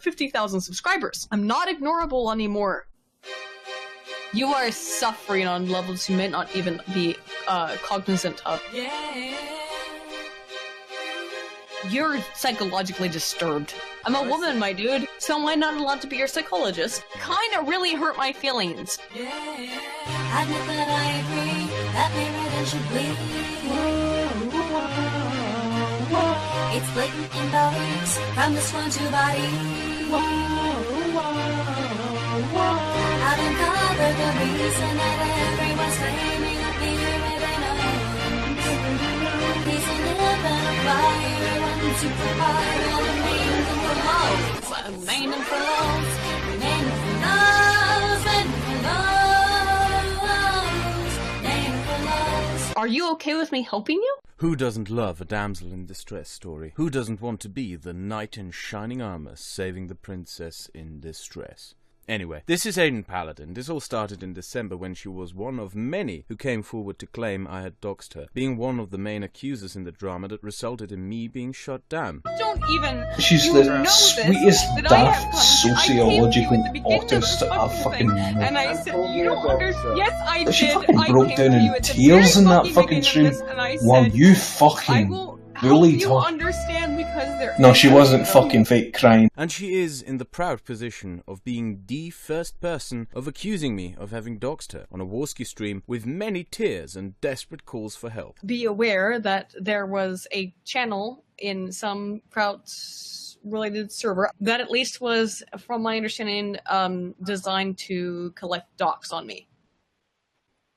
50,000 subscribers. I'm not ignorable anymore. You are suffering on levels you may not even be cognizant of. Yeah. You're psychologically disturbed. I'm a woman, my dude, so am I not allowed to be your psychologist? Kinda really hurt my feelings. Yeah. Admit that I agree, that mirror should bleed. It's blatant in the leaks, from the swan to body. I've uncovered the reason that everyone's claiming a fear within us. He's an infinite fire, one to provide all the names and for loves. Naming for loves, naming for loves, naming for loves, naming for loves. Are you okay with me helping you? Who doesn't love a damsel in distress story? Who doesn't want to be the knight in shining armor saving the princess in distress? Anyway, this is Aydin Paladin. This all started in December when she was one of many who came forward to claim I had doxed her, being one of the main accusers in the drama that resulted in me being shut down. Don't even. She's the sweetest, daft, sociological autist I've fucking known. And I said, you don't understand. Yes, I did. She fucking broke down in tears in that fucking stream while you fucking bullied her. Understand because they're. No, she wasn't fucking fake crying. And she is in the proud position of being the first person of accusing me of having doxed her on a Warski stream with many tears and desperate calls for help. Be aware that there was a channel in some Kraut related server that at least was, from my understanding, designed to collect docs on me.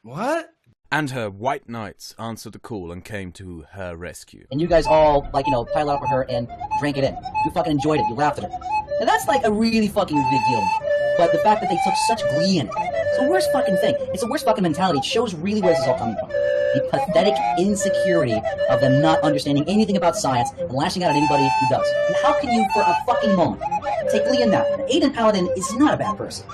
What? And her white knights answered the call and came to her rescue. And you guys all, like, you know, piled up for her and drank it in. You fucking enjoyed it. You laughed at her. And that's, like, a really fucking big deal. But the fact that they took such glee in it, it's the worst fucking thing. It's the worst fucking mentality. It shows really where this is all coming from. The pathetic insecurity of them not understanding anything about science and lashing out at anybody who does. And how can you, for a fucking moment, take glee in that? Aydin Paladin is not a bad person.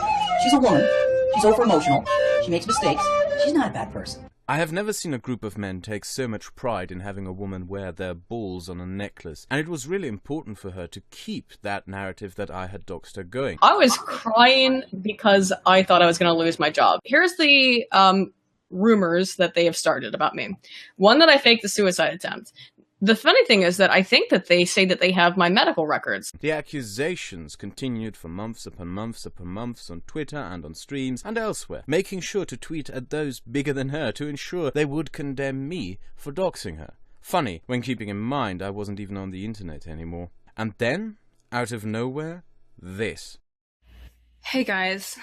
She's a woman. She's over-emotional. She makes mistakes. She's not a bad person. I have never seen a group of men take so much pride in having a woman wear their balls on a necklace, and it was really important for her to keep that narrative that I had doxed her going. I was crying because I thought I was going to lose my job. Here's the rumors that they have started about me. One, that I faked the suicide attempt. The funny thing is that I think that they say that they have my medical records. The accusations continued for months upon months upon months on Twitter and on streams and elsewhere, making sure to tweet at those bigger than her to ensure they would condemn me for doxing her. Funny, when keeping in mind I wasn't even on the internet anymore. And then, out of nowhere, this. Hey guys,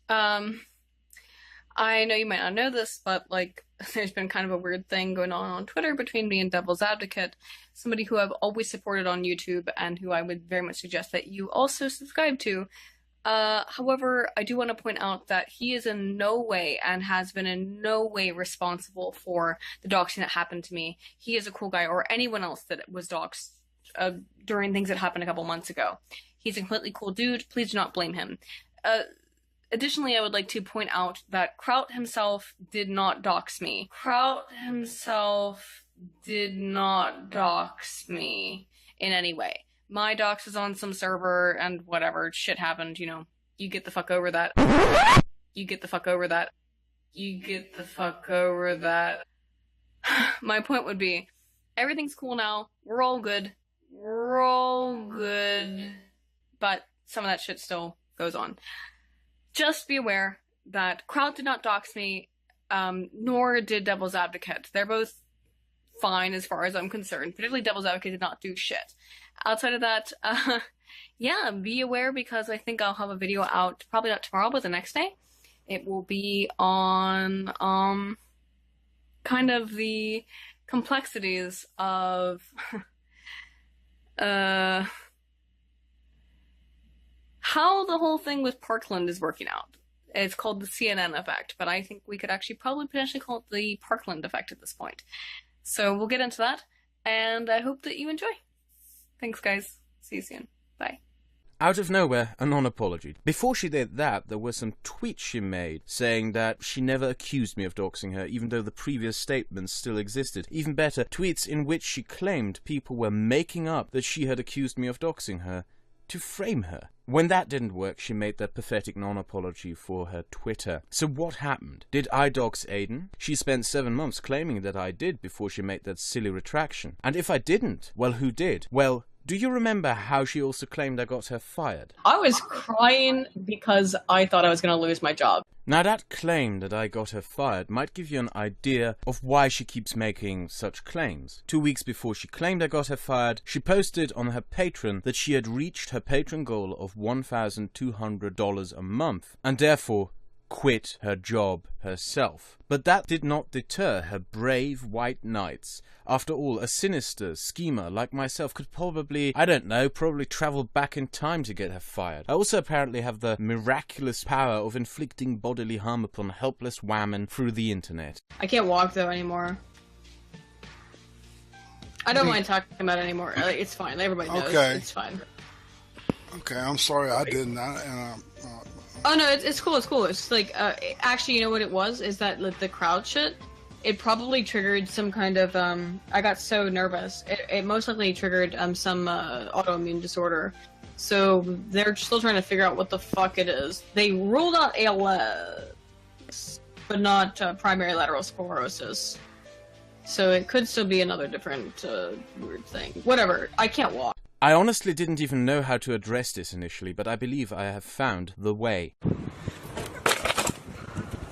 I know you might not know this, but, like, there's been kind of a weird thing going on Twitter between me and Devil's Advocate, somebody who I've always supported on YouTube and who I would very much suggest that you also subscribe to. However, I do want to point out that he is in no way and has been in no way responsible for the doxing that happened to me. He is a cool guy, or anyone else that was doxed during things that happened a couple months ago. He's a completely cool dude. Please do not blame him. Additionally, I would like to point out that Kraut himself did not dox me. Kraut himself did not dox me in any way. My dox was on some server and whatever, shit happened, you know. You get the fuck over that. You get the fuck over that. You get the fuck over that. My point would be, everything's cool now. We're all good. We're all good. But some of that shit still goes on. Just be aware that Kraut did not dox me, nor did Devil's Advocate. They're both fine as far as I'm concerned. Particularly Devil's Advocate did not do shit. Outside of that, yeah, be aware because I think I'll have a video out, probably not tomorrow, but the next day. It will be on, kind of the complexities of, how the whole thing with Parkland is working out. It's called the CNN effect, but I think we could actually probably potentially call it the Parkland effect at this point. So we'll get into that, and I hope that you enjoy. Thanks, guys. See you soon. Bye. Out of nowhere, a non-apology. Before she did that, there were some tweets she made saying that she never accused me of doxing her, even though the previous statements still existed. Even better, tweets in which she claimed people were making up that she had accused me of doxing her to frame her. When that didn't work, she made that pathetic non-apology for her Twitter. So what happened? Did I dox Aydin? She spent 7 months claiming that I did before she made that silly retraction. And if I didn't, well, who did? Well, do you remember how she also claimed I got her fired? I was crying because I thought I was going to lose my job. Now that claim that I got her fired might give you an idea of why she keeps making such claims. 2 weeks before she claimed I got her fired, she posted on her Patreon that she had reached her Patreon goal of $1,200 a month, and therefore quit her job herself. But that did not deter her brave white knights. After all, a sinister schemer like myself could probably travel back in time to get her fired. I also apparently have the miraculous power of inflicting bodily harm upon helpless women through the internet. I can't walk though anymore. I don't mind talking about it anymore. It's fine. Everybody knows. Okay. It's fine. Okay, I'm sorry I didn't. Oh no, it's cool. It's cool. It's like actually, you know what it was? Is that like, the crowd shit? It probably triggered some kind of I got so nervous. It most likely triggered some autoimmune disorder. So they're still trying to figure out what the fuck it is. They ruled out ALS, but not primary lateral sclerosis. So it could still be another different weird thing. Whatever. I can't walk. I honestly didn't even know how to address this initially, but I believe I have found the way.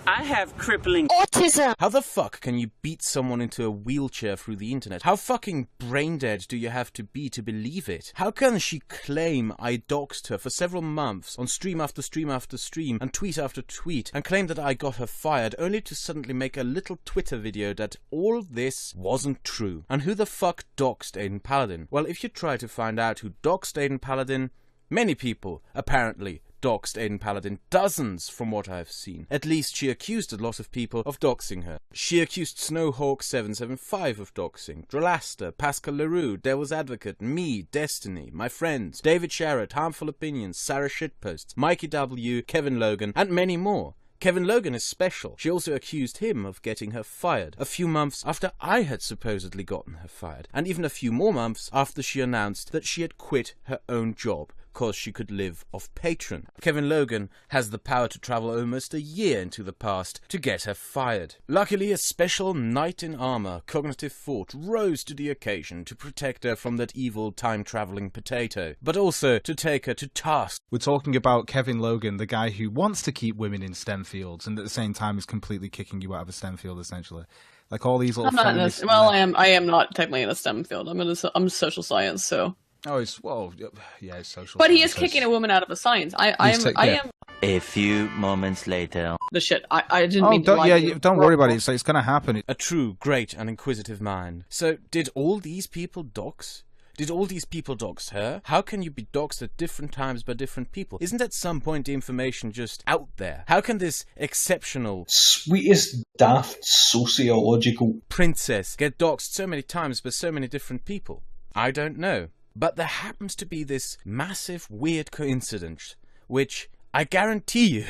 I have crippling autism. How the fuck can you beat someone into a wheelchair through the internet? How fucking brain dead do you have to be to believe it? How can she claim I doxed her for several months on stream after stream after stream and tweet after tweet and claim that I got her fired only to suddenly make a little Twitter video that all this wasn't true? And who the fuck doxed Aydin Paladin? Well, if you try to find out who doxed Aydin Paladin, many people, apparently, doxed Aydin Paladin, dozens from what I've seen. At least she accused a lot of people of doxing her. She accused Snowhawk775 of doxing, Drolaster, Pascal Leroux, Devil's Advocate, me, Destiny, my friends, David Sharrett, Harmful Opinions, Sarah Shitposts, Mikey W, Kevin Logan, and many more. Kevin Logan is special. She also accused him of getting her fired a few months after I had supposedly gotten her fired, and even a few more months after she announced that she had quit her own job cause she could live off Patreon. Kevin Logan has the power to travel almost a year into the past to get her fired. Luckily, a special knight in armor, Cognitive Thought, rose to the occasion to protect her from that evil time-traveling potato, but also to take her to task. We're talking about Kevin Logan, the guy who wants to keep women in STEM fields and at the same time is completely kicking you out of a STEM field, essentially. Like all these little I'm not in this. Well, I am not technically in a STEM field. I'm social science, so. Oh, it's social. But he is kicking a woman out of a science. I am. A few moments later. The shit. I didn't mean to lie to you. Don't worry about it. It's going to happen. A true, great, and inquisitive mind. So, did all these people dox? Did all these people dox her? How can you be doxed at different times by different people? Isn't at some point the information just out there? How can this exceptional, sweetest, daft, sociological princess get doxed so many times by so many different people? I don't know. But there happens to be this massive, weird coincidence, which I guarantee you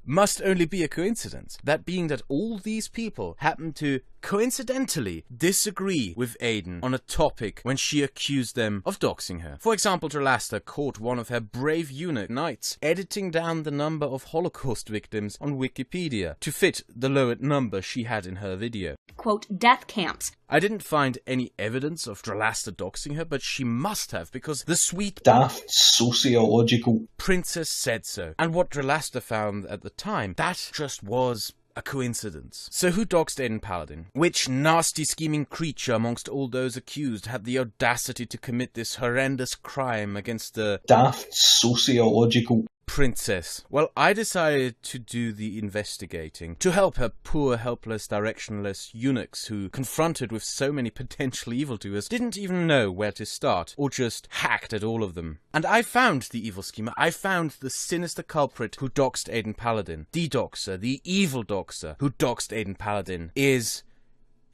must only be a coincidence. That being that all these people happen to coincidentally disagree with Aydin on a topic when she accused them of doxing her. For example, Drolaster caught one of her brave eunuch knights editing down the number of Holocaust victims on Wikipedia to fit the lowered number she had in her video. Quote, death camps. I didn't find any evidence of Drolaster doxing her, but she must have, because the sweet, daft, sociological princess said so. And what Drolaster found at the time, that just was a coincidence. So who doxed Aydin Paladin? Which nasty scheming creature amongst all those accused had the audacity to commit this horrendous crime against the daft, sociological princess? Well, I decided to do the investigating, to help her poor, helpless, directionless eunuchs who, confronted with so many potential evildoers, didn't even know where to start, or just hacked at all of them. And I found the evil schemer. I found the sinister culprit who doxed Aydin Paladin. The doxer, the evil doxer who doxed Aydin Paladin is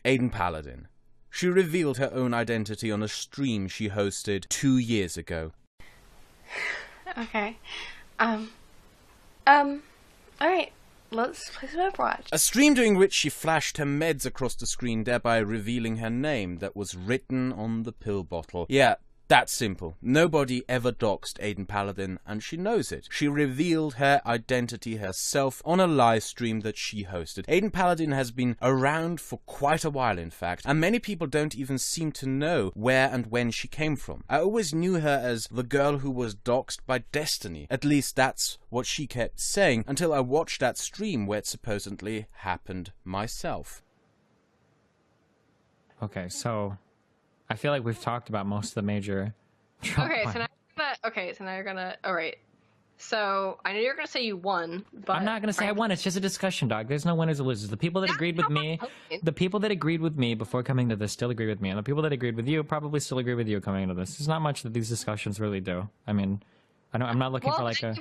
Aydin Paladin. She revealed her own identity on a stream she hosted 2 years ago. Okay. Alright, let's play some Overwatch. A stream during which she flashed her meds across the screen, thereby revealing her name that was written on the pill bottle. Yeah, That simple. Nobody ever doxed Aydin Paladin, and she knows it. She revealed her identity herself on a live stream that she hosted. Aydin Paladin has been around for quite a while, in fact, and many people don't even seem to know where and when she came from. I always knew her as the girl who was doxed by Destiny. At least that's what she kept saying, until I watched that stream where it supposedly happened myself. Okay, so I feel like we've talked about most of the major. Okay, so now you're gonna. All right. So I know you're gonna say you won, but I'm not gonna say I won. It's just a discussion, dog. There's no winners or losers. The people that agreed with me, before coming to this still agree with me, and the people that agreed with you probably still agree with you coming into this. There's not much that these discussions really do. I mean, I'm not looking for like a.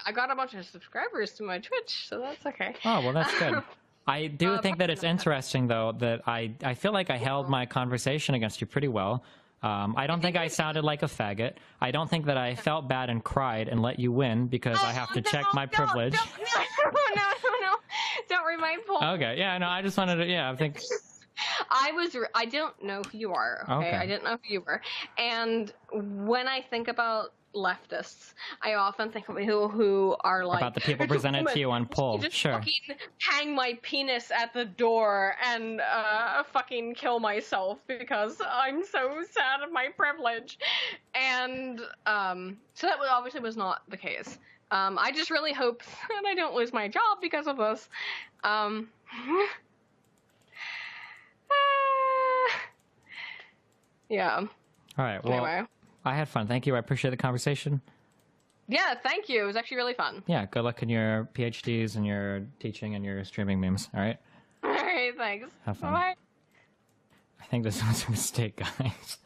I got a bunch of subscribers to my Twitch, so that's okay. Oh well, that's good. I do think that it's interesting, though, that I feel like I held my conversation against you pretty well. I don't think I sounded like a faggot. I don't think that I felt bad and cried and let you win because I have to check my privilege. No. Don't remind Paul. Okay, yeah, no, I just wanted to, I think... I don't know who you are, okay? I didn't know who you were. And when I think about leftists, I often think of people who are like... About the people presented to you on poll, sure. Fucking hang my penis at the door and fucking kill myself because I'm so sad of my privilege. And so that obviously was not the case. I just really hope that I don't lose my job because of this. Yeah. All right, well... Anyway. I had fun. Thank you. I appreciate the conversation. Yeah, thank you. It was actually really fun. Yeah, good luck in your PhDs and your teaching and your streaming memes. All right? All right, thanks. Have fun. Bye. I think this was a mistake, guys.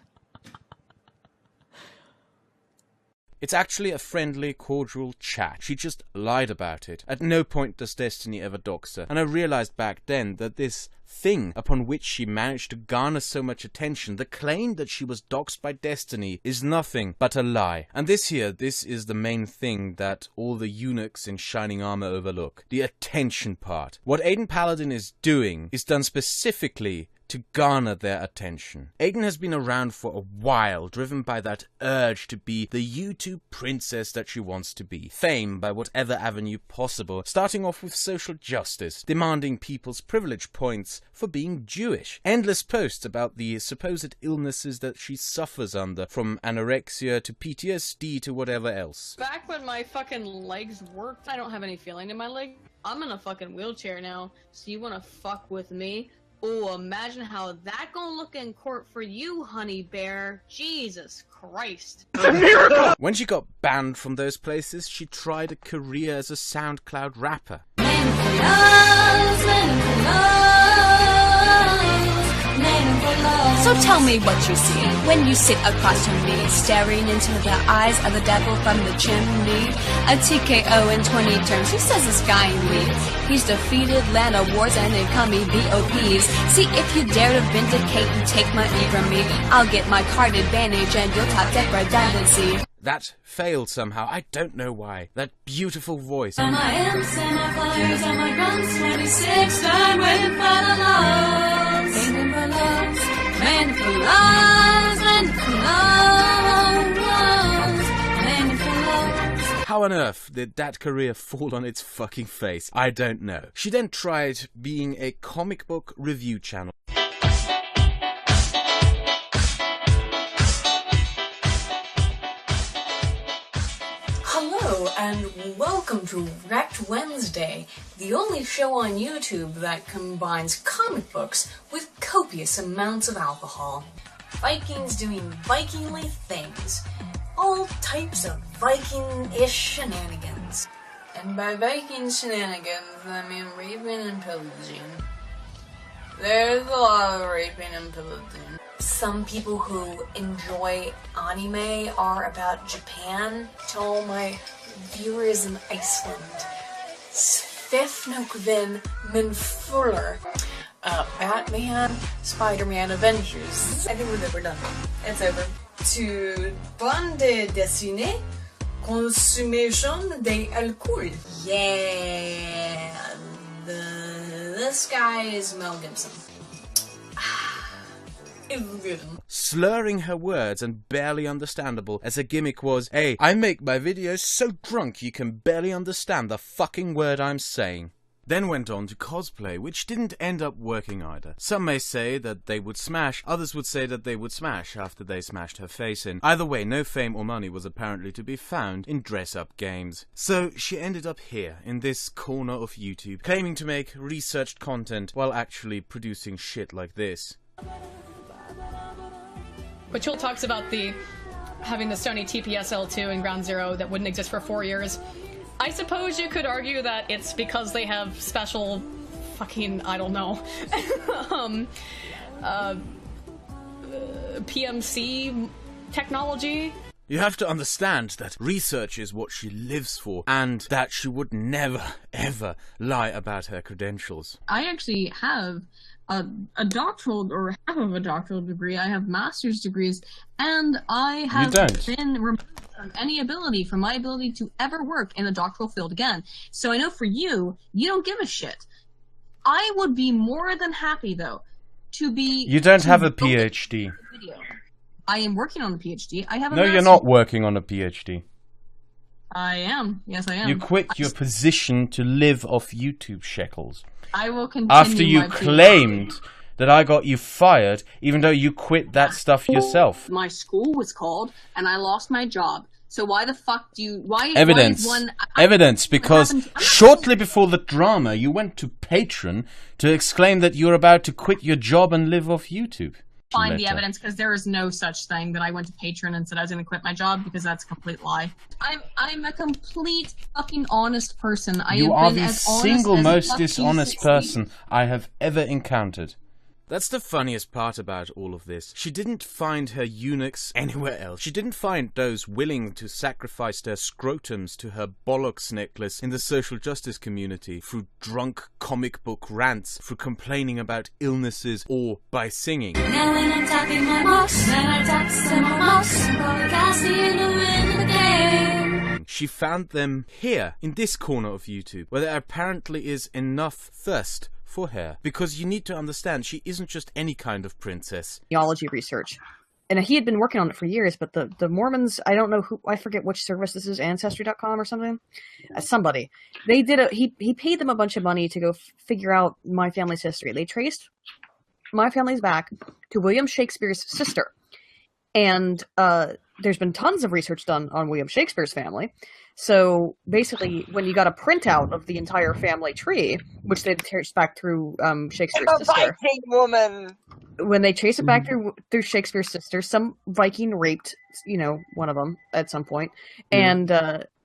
It's actually a friendly, cordial chat. She just lied about it. At no point does Destiny ever dox her. And I realized back then that this thing upon which she managed to garner so much attention, the claim that she was doxed by Destiny, is nothing but a lie. And this is the main thing that all the eunuchs in shining armor overlook. The attention part. What Aydin Paladin is doing is done specifically to garner their attention. Aydin has been around for a while, driven by that urge to be the YouTube princess that she wants to be. Fame by whatever avenue possible, starting off with social justice, demanding people's privilege points for being Jewish. Endless posts about the supposed illnesses that she suffers under, from anorexia to PTSD to whatever else. Back when my fucking legs worked, I don't have any feeling in my leg. I'm in a fucking wheelchair now, so you wanna fuck with me? Oh, imagine how that gonna look in court for you, honey bear. Jesus Christ. It's a miracle! When she got banned from those places, she tried a career as a SoundCloud rapper. So tell me what you see when you sit across from me, staring into the eyes of the devil from the chimney. A TKO in 20 turns, who says this guy leads? He's defeated land awards and incoming BOPs. See if you dare to vindicate and take money from me, I'll get my card advantage and you'll top deck redundancy. That failed somehow. I don't know why. That beautiful voice. And my amps and my flyers and my guns, 26 time waiting for the lows. Waiting for lows. Waiting for lows. Waiting for lows. Waiting for lows. How on earth did that career fall on its fucking face? I don't know. She then tried being a comic book review channel. Hello and welcome to Wrecked Wednesday, the only show on YouTube that combines comic books with copious amounts of alcohol. Vikings doing Vikingly things. All types of Viking-ish shenanigans. And by Viking shenanigans, I mean raping and pillaging. There's a lot of raping and pillaging. Some people who enjoy anime are about Japan. To all my viewers in Iceland, Svefnokvin Minfuller. Batman, Spider-Man, Avengers. I think we're done. It's over. To bande dessinée, consommation d'alcool. Yeah, this guy is Mel Gibson. Slurring her words and barely understandable as a gimmick was, hey, I make my videos so drunk you can barely understand the fucking word I'm saying. Then went on to cosplay, which didn't end up working either. Some may say that they would smash, others would say that they would smash after they smashed her face in. Either way, no fame or money was apparently to be found in dress-up games. So she ended up here, in this corner of YouTube, claiming to make researched content while actually producing shit like this. But Chul talks about having the Sony TPS-L2 in Ground Zero that wouldn't exist for 4 years. I suppose you could argue that it's because they have special fucking, I don't know, PMC technology. You have to understand that research is what she lives for, and that she would never, ever lie about her credentials. I actually have a doctoral, or half of a doctoral degree. I have master's degrees, and I have been removed from any ability, from my ability to ever work in the doctoral field again. So I know for you, you don't give a shit. I would be more than happy, though, to be... You don't have a PhD. I am working on a PhD. I have a No, you're not working on a PhD. I am. Yes, I am. You quit your position to live off YouTube shekels. I will continue after you my claimed that I got you fired, even though you quit that stuff yourself. My school was called, and I lost my job. So why the fuck do you... Why Evidence. Why is one... Evidence, because shortly before the drama, you went to Patreon to exclaim that you were about to quit your job and live off YouTube. Find the evidence, because there is no such thing that I went to Patreon and said I was going to quit my job, because that's a complete lie. I'm a complete fucking honest person. You are the single most dishonest person I have ever encountered. That's the funniest part about all of this. She didn't find her eunuchs anywhere else. She didn't find those willing to sacrifice their scrotums to her bollocks necklace in the social justice community through drunk comic book rants, through complaining about illnesses, or by singing. Now when I'm tapping my box, then I tap some more box, probably casting in the wind of the game. She found them here, in this corner of YouTube, where there apparently is enough thirst for her, because you need to understand she isn't just any kind of princess. Theology research, and he had been working on it for years, but the Mormons, I don't know who, I forget which service this is, Ancestry.com or something, somebody, they did he paid them a bunch of money to go figure out my family's history. They traced my family's back to William Shakespeare's sister, and there's been tons of research done on William Shakespeare's family. So basically, when you got a printout of the entire family tree, which they traced back through Shakespeare's sister, Viking woman. When they trace it back through Shakespeare's sister, some Viking raped, one of them at some point, and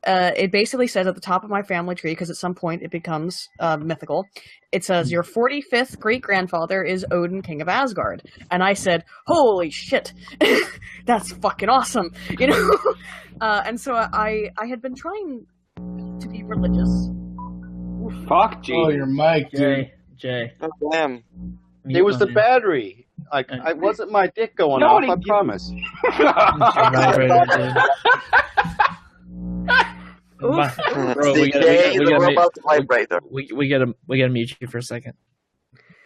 it basically says at the top of my family tree, because at some point it becomes mythical, it says your 45th great grandfather is Odin, king of Asgard, and I said, "Holy shit, that's fucking awesome," and so I had been trying to be religious. Fuck, G. Oh, your mic, dude. Jay. Oh, damn. It was the battery. I wasn't my dick going off, I promise. Bro, we gotta mute you for a second.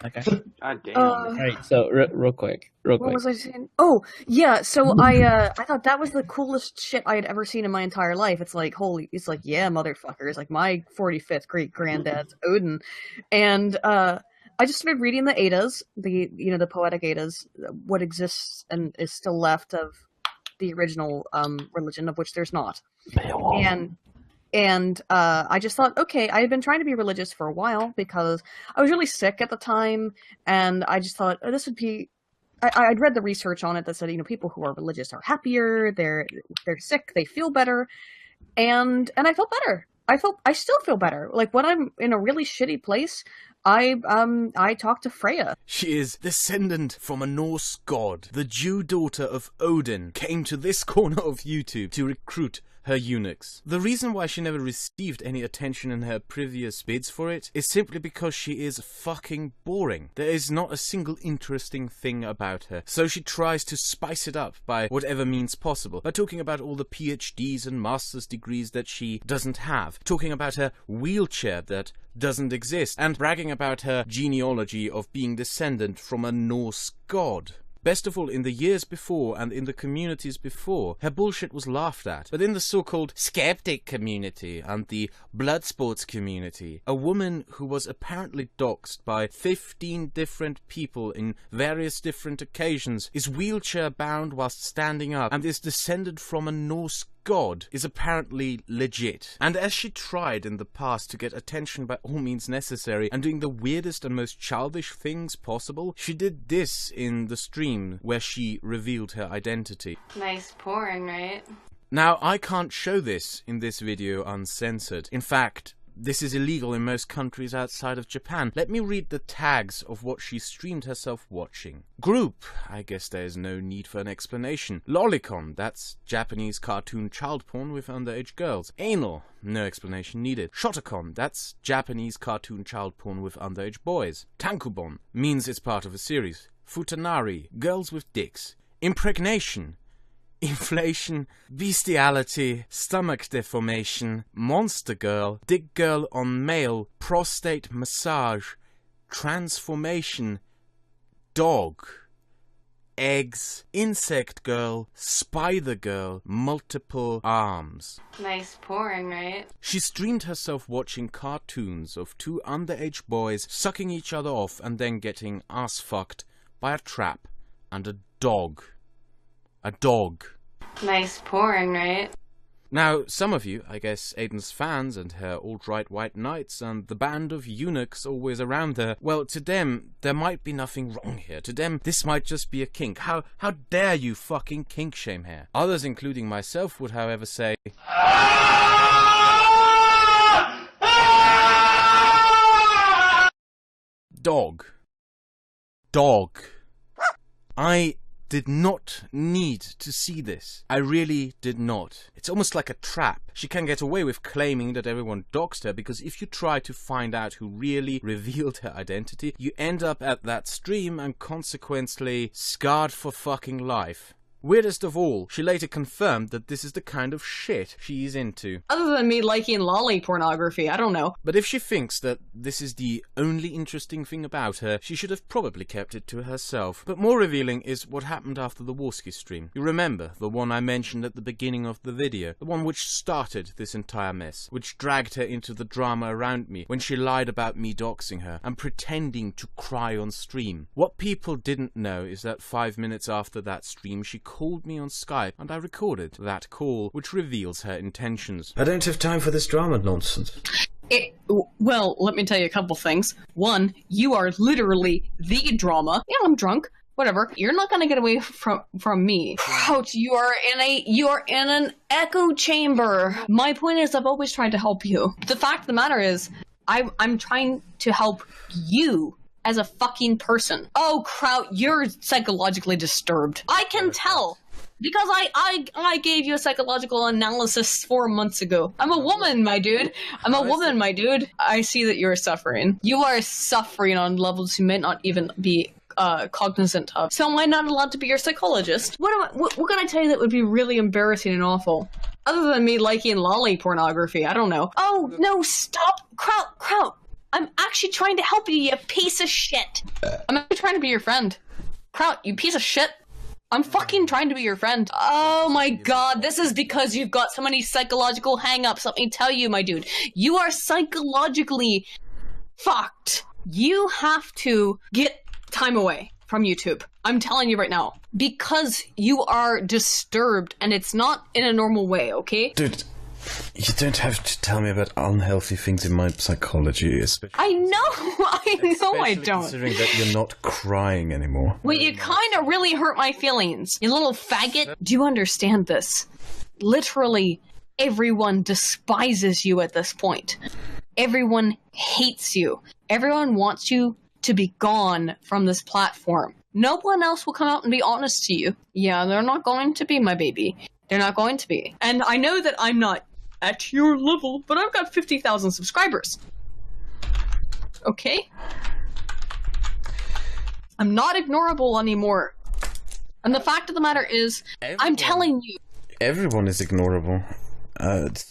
Okay. God damn. Alright, so real quick. What was I saying? Oh, yeah, so I thought that was the coolest shit I had ever seen in my entire life. It's like, yeah, motherfuckers, like my 45th great granddad's Odin. And I just started reading the Eddas, the poetic Eddas, what exists and is still left of the original religion, of which there's not. And I just thought, okay, I had been trying to be religious for a while because I was really sick at the time, and I just thought, this would be... I'd read the research on it that said, people who are religious are happier, they're sick, they feel better, and I felt better. I still feel better. Like, when I'm in a really shitty place, I talk to Freya. She is descendant from a Norse god. The Jew daughter of Odin came to this corner of YouTube to recruit her eunuchs. The reason why she never received any attention in her previous bids for it is simply because she is fucking boring. There is not a single interesting thing about her, so she tries to spice it up by whatever means possible, by talking about all the PhDs and master's degrees that she doesn't have, talking about her wheelchair that doesn't exist, and bragging about her genealogy of being descendant from a Norse god. Best of all, in the years before and in the communities before, her bullshit was laughed at. But in the so-called skeptic community and the blood sports community, a woman who was apparently doxxed by 15 different people in various different occasions is wheelchair-bound whilst standing up and is descended from a Norse god is apparently legit. And as she tried in the past to get attention by all means necessary and doing the weirdest and most childish things possible, she did this in the stream where she revealed her identity. Nice porn, right? Now, I can't show this in this video uncensored. In fact, this is illegal in most countries outside of Japan. Let me read the tags of what she streamed herself watching. Group, I guess there is no need for an explanation. Lolicon, that's Japanese cartoon child porn with underage girls. Anal, no explanation needed. Shotacon, that's Japanese cartoon child porn with underage boys. Tankubon, means it's part of a series. Futanari, girls with dicks. Impregnation, inflation, bestiality, stomach deformation, monster girl, dick girl on male, prostate massage, transformation, dog, eggs, insect girl, spider girl, multiple arms. Nice porn, right? She streamed herself watching cartoons of two underage boys sucking each other off and then getting ass fucked by a trap and a dog. A dog. Nice porn, right? Now, some of you, I guess Aydin's fans and her alt-right white knights and the band of eunuchs always around her, well, to them, there might be nothing wrong here. To them, this might just be a kink. How dare you fucking kink shame her? Others, including myself, would however say, dog. Dog. I did not need to see this. I really did not. It's almost like a trap. She can get away with claiming that everyone doxed her because if you try to find out who really revealed her identity, you end up at that stream and consequently scarred for fucking life. Weirdest of all, she later confirmed that this is the kind of shit she's into. Other than me liking lolly pornography, I don't know. But if she thinks that this is the only interesting thing about her, she should have probably kept it to herself. But more revealing is what happened after the Warski stream. You remember, the one I mentioned at the beginning of the video, the one which started this entire mess, which dragged her into the drama around me, when she lied about me doxing her, and pretending to cry on stream. What people didn't know is that 5 minutes after that stream, she called me on Skype and I recorded that call, which reveals her intentions. I don't have time for this drama nonsense. Well, let me tell you a couple things. One, you are literally the drama. Yeah, I'm drunk. Whatever. You're not gonna get away from me. Ouch, you are in an echo chamber. My point is I've always tried to help you. The fact of the matter is I'm trying to help you as a fucking person. Oh, Kraut, you're psychologically disturbed. I can tell. Because I gave you a psychological analysis 4 months ago. I'm a woman, my dude. I'm a woman, my dude. I see that you're suffering. You are suffering on levels you may not even be cognizant of. So am I not allowed to be your psychologist? What can I tell you that would be really embarrassing and awful? Other than me liking lolly pornography, I don't know. Oh, no, stop. Kraut. I'm actually trying to help you, you piece of shit. I'm actually trying to be your friend. Kraut, you piece of shit. I'm fucking trying to be your friend. Oh my god, this is because you've got so many psychological hang-ups. Let me tell you, my dude. You are psychologically fucked. You have to get time away from YouTube. I'm telling you right now. Because you are disturbed, and it's not in a normal way, okay? Dude, you don't have to tell me about unhealthy things in my psychology, especially. I know I don't. Considering that you're not crying anymore. Well, you kind of really hurt my feelings, you little faggot. Do you understand this? Literally, everyone despises you at this point. Everyone hates you. Everyone wants you to be gone from this platform. No one else will come out and be honest to you. Yeah, they're not going to be, my baby. They're not going to be. And I know that I'm not at your level, but I've got 50,000 subscribers. Okay? I'm not ignorable anymore. And the fact of the matter is, I'm telling you. Everyone is ignorable.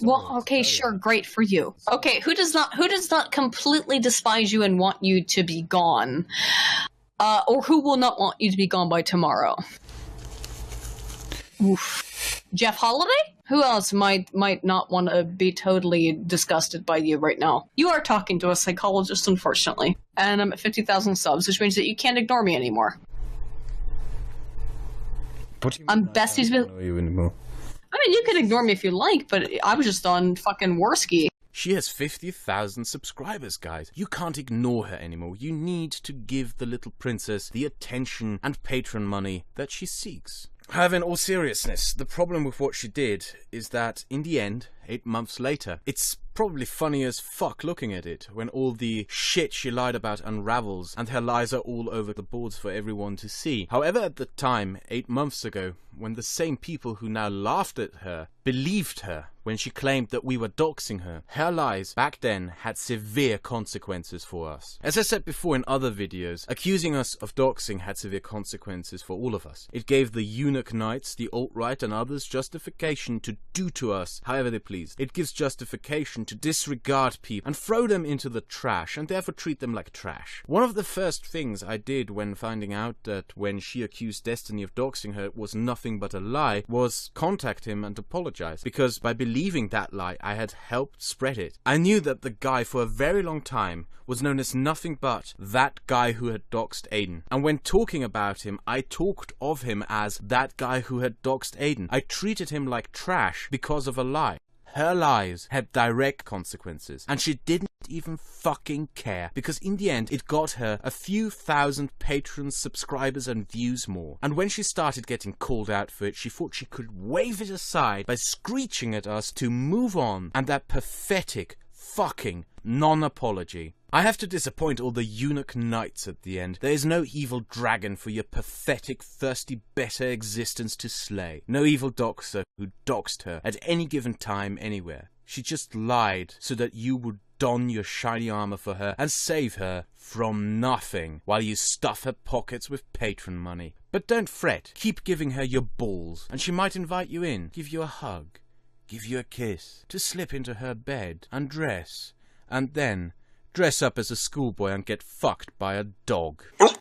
Well, okay, sure, great for you. Okay, who does not completely despise you and want you to be gone? Or who will not want you to be gone by tomorrow? Oof. Jeff Holiday? Who else might not want to be totally disgusted by you right now? You are talking to a psychologist, unfortunately. And I'm at 50,000 subs, which means that you can't ignore me anymore. I'm besties with... you anymore. I mean, you can ignore me if you like, but I was just on fucking Worski. She has 50,000 subscribers, guys. You can't ignore her anymore. You need to give the little princess the attention and patron money that she seeks. However, in all seriousness, the problem with what she did is that, in the end, 8 months later, it's probably funny as fuck looking at it, when all the shit she lied about unravels and her lies are all over the boards for everyone to see. However, at the time, 8 months ago, when the same people who now laughed at her believed her when she claimed that we were doxing her, her lies back then had severe consequences for us. As I said before in other videos, accusing us of doxing had severe consequences for all of us. It gave the eunuch knights, the alt-right and others justification to do to us however they pleased. It gives justification to disregard people and throw them into the trash and therefore treat them like trash. One of the first things I did when finding out that when she accused Destiny of doxing her it was nothing but a lie was contact him and apologize, because by believing that lie I had helped spread it. I knew that the guy for a very long time was known as nothing but that guy who had doxed Aydin, and when talking about him I talked of him as that guy who had doxed Aydin. I treated him like trash because of a lie. Her lies had direct consequences, and she didn't even fucking care, because in the end it got her a few thousand patrons, subscribers and views more. And when she started getting called out for it, she thought she could wave it aside by screeching at us to move on, and that pathetic fucking non-apology. I have to disappoint all the eunuch knights at the end. There is no evil dragon for your pathetic, thirsty, better existence to slay. No evil doxer who doxed her at any given time anywhere. She just lied so that you would don your shiny armor for her and save her from nothing while you stuff her pockets with patron money. But don't fret. Keep giving her your balls and she might invite you in, give you a hug, give you a kiss, to slip into her bed, undress, and then dress up as a schoolboy and get fucked by a dog.